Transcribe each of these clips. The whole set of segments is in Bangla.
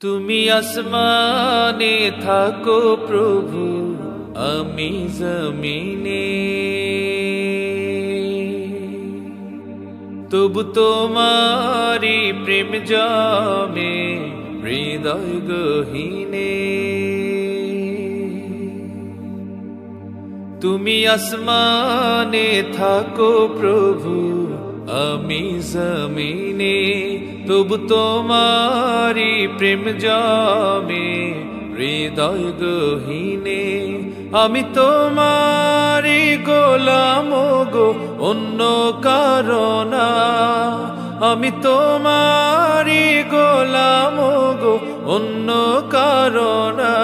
তুমি আসমানে থাকো প্রভু, আমি জমিনে, তবু তোমারি প্রেম জমে হৃদয় গহীনে। তুমি আসমানে থাকো প্রভু, আমি জমিনে, তবু তোমারি প্রেম জমে হৃদয় গহীনে। আমি তোমারি গোলাম গো, অন্য কারণা। আমি তোমারি গোলাম গো, অন্য কারণা।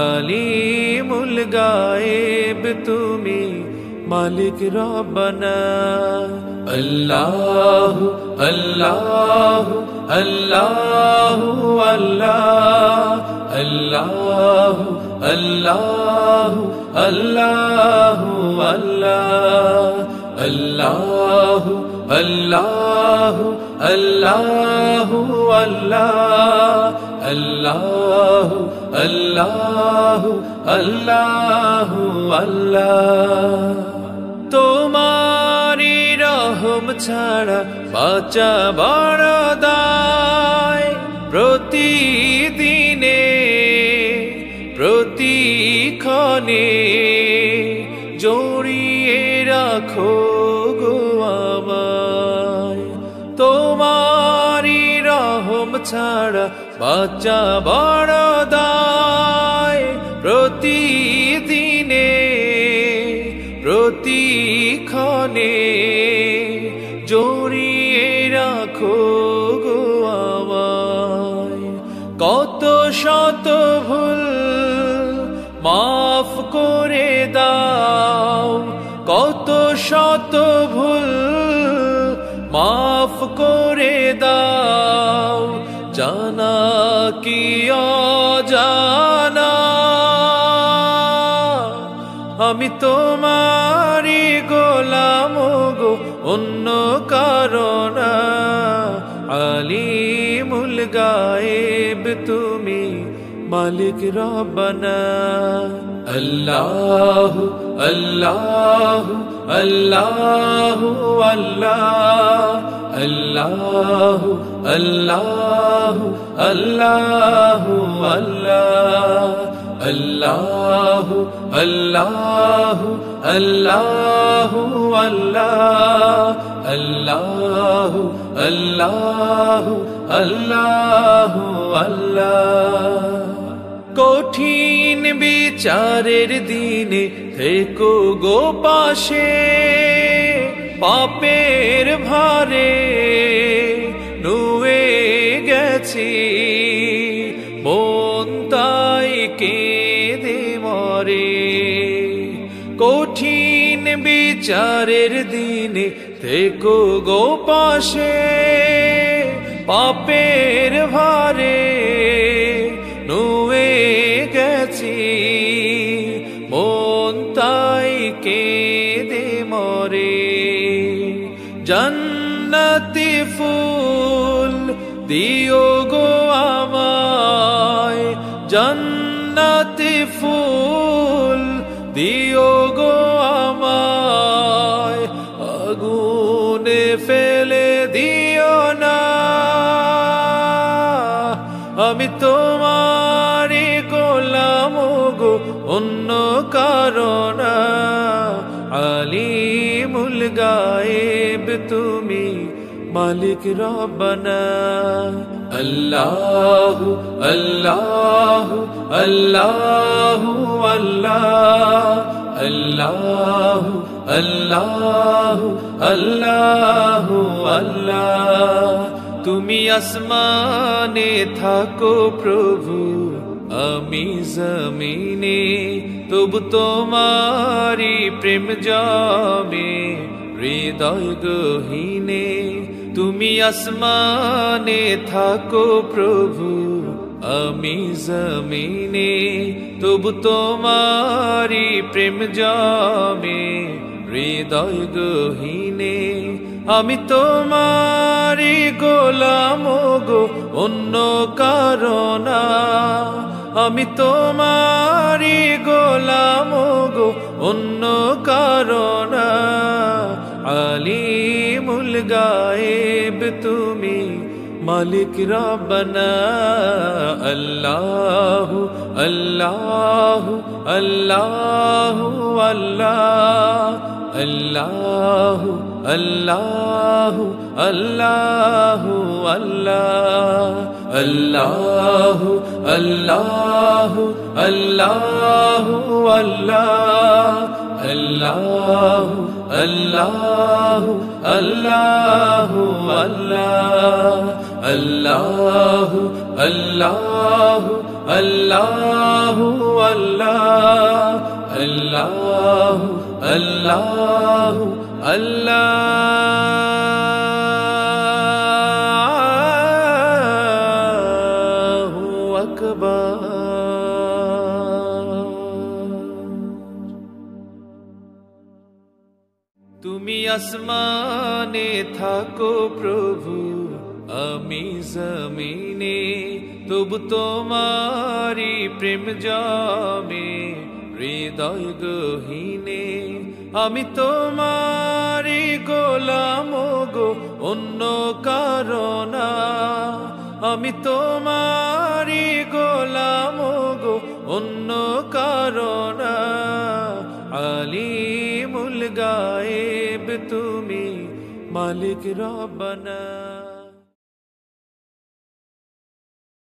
আলিমুল গায়েব তুমি, মালিক রব্বানা। আল্লাহু আল্লাহু আল্লাহু আল্লাহ, আল্লাহু আল্লাহু আল্লাহু আল্লাহ, আল্লাহু আল্লাহু আল্লাহু আল্লাহ, আল্লাহু আল্লাহু আল্লাহু আল্লাহ। তোমারি রহম ছাড়া বাঁচা বড় দায়। প্রতিদিনে প্রতিক্ষণে জড়িয়ে রাখো গো আমায়। তোমারি রহম ছাড়া বাঁচা বড় দায়। প্রতিদিনে প্রতিক্ষণে জড়িয়ে রাখো গো আমায়। কত শত ভুল মাফ করে দাও, কত শত ভুল মাফ করে দাও। জানা কি অজানা, আমি তোমারি গোলাম গো, অন্য কারণা। আলিমুল গায়েব তুমি, মালিক রব্বানা। আল্লাহু আল্লাহু আল্লাহু আল্লাহ, আল্লাহু আল্লাহু আল্লাহু আল্লাহ, আল্লাহু আল্লাহু আল্লাহু আল্লাহ, আল্লাহু আল্লাহু আল্লাহু আল্লাহ। কঠিন বিচারের দিনে থেকো গো পাশে। পাপের ভারে নুয়ে গেছি, মন তাই কেঁদে মরে। কঠিন বিচারের দিনে থেকো গো পাশে। পাপের ভারে নুয়ে গেছি, মন তাই কেঁদে মরে। জান্নাতি ফুল দিও গো আমায়, জান্নাতি ফুল দিও গো আমায়। আগুনে ফেলে দিও না, আমি তোমারি গোলাম গো, অন্য কারণা। আলিমুল গায়েব তুমি, মালিক রব্বানা। আল্লাহু আল্লাহু আল্লাহু আল্লাহ, আল্লাহু আল্লাহু আল্লাহু আল্লাহ। তুমি আসমানে থাকো প্রভু, আমি জমিনে, তবু তোমারি প্রেম জমে হৃদয় গহীনে। তুমি আসমানে থাকো প্রভু, আমি জমিনে, তবু তোমারি প্রেম জমে হৃদয় গহীনে। আমি তোমারি গোলাম গো, অন্য কারো না। আমি তোমারই গোলাম গো, অন্য কারো না। আলিমুল গায়েব তুমি, মালিক রব্বানা। আল্লাহু আল্লাহু আল্লাহু আল্লাহ, আল্লাহু আল্লাহু আল্লাহু আল্লাহ, আল্লাহু আল্লাহু আল্লাহু আল্লাহ, আল্লাহু আল্লাহু আল্লাহু আল্লাহ, আল্লাহু আল্লাহু আল্লাহু আল্লাহ, আল্লাহু আল্লাহু আল্লাহু আকবার। তুমি আসমানে থাকো প্রভু, আমি জমিনে, তবু তোমারি প্রেম জমে হৃদয় গহীনে। আমি তোমারি গোলাম গো, অন্য কারো না। আমি তোমারি গোলাম গো, অন্য কারো না। আলিমুল গায়েব তুমি, মালিক রব্বানা।